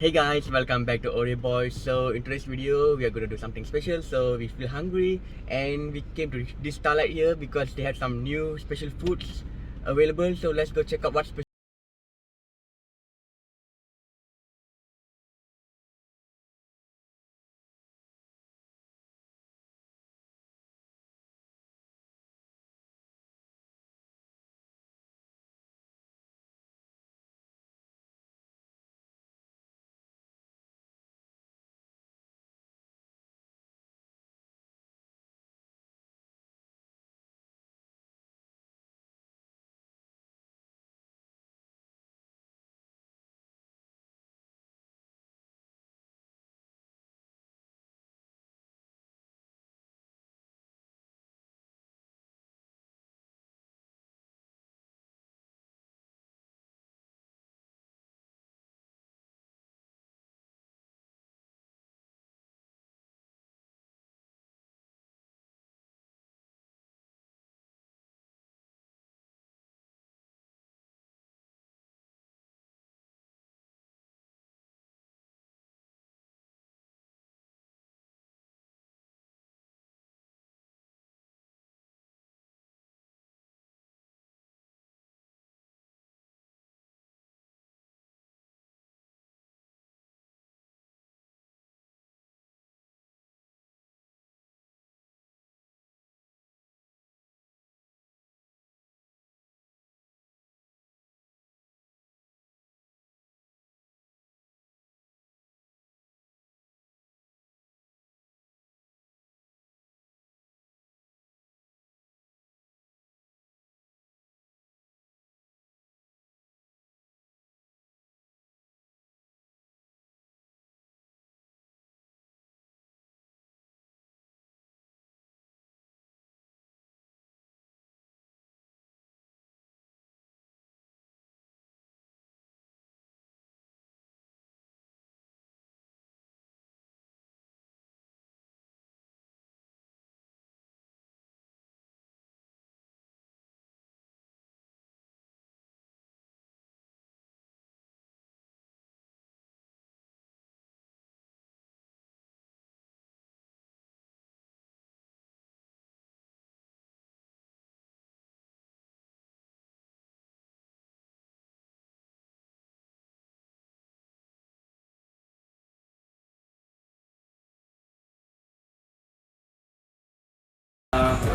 Hey guys, welcome back to OREO Boys. So in today's video, we are gonna do something special. So we feel hungry and we came to this starlight here because they have some new special foods available. So let's go check out what's special.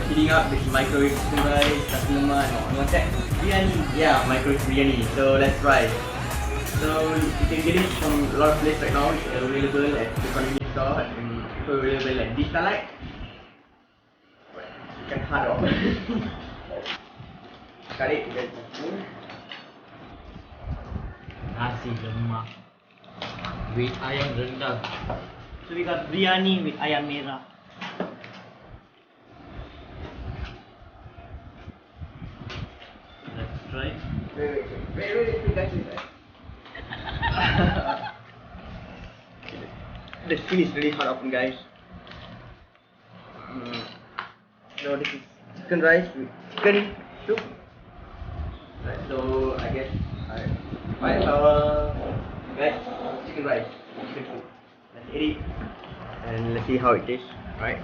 Heating up this microwave chicken rice, nasi lemak, and what's that? Briyani. Yeah, microwave biryani. So let's try. So you can get it from a lot of places right now. It's available at the convenience store and also available at this starlight. You can cut off. Cut it. Get the spoon. Nasi lemak with ayam rendang. So we got biryani with ayam merah. Let's try. Wait, guys. The skin is really hot open, guys. So this is chicken rice with chicken soup. Right, so I guess I our guys chicken rice, chicken soup. Let's eat it and let's see how it tastes. Right?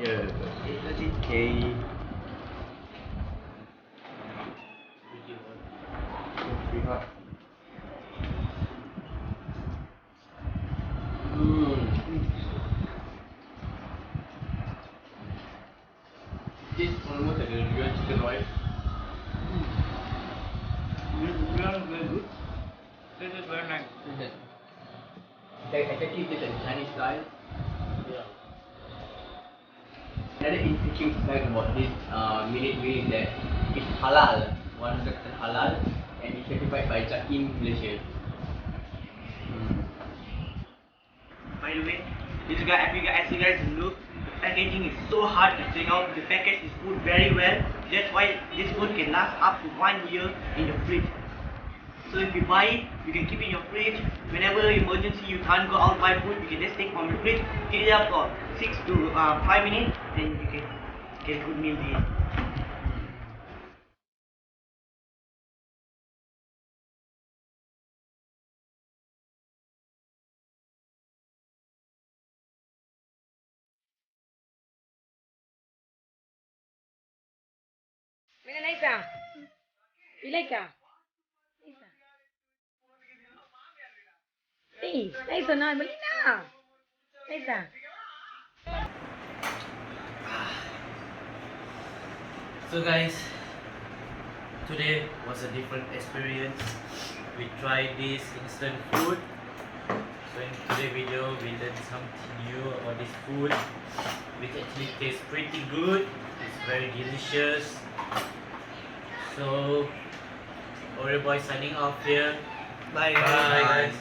Yeah. Let's eat. Okay. It's pretty hot. This is almost like a real chicken rice. Biryani very good. This is very nice. Exactly, this is Chinese style. Yeah. Another interesting fact about this minute meal is that it's halal, 100% halal, and it's certified by Jakim Malaysia. By the way, this guy, as you guys look, the packaging is so hard to take out. The package is put very well. That's why this food can last up to 1 year in the fridge. So if you buy it, you can keep it in your fridge. Whenever emergency you can't go out buy food, you can just take from the fridge, heat it up for 6 to 5 minutes, then you can get a good meal there. Mana nice ah? You like ah? Nice ah? Hey, nice or not? Beli na. Nice ah? So guys, today was a different experience. We tried this instant food. So in today's video, we learned something new about this food, which actually tastes pretty good. It's very delicious. So, OREO Boys signing off here. Bye Bye guys. guys.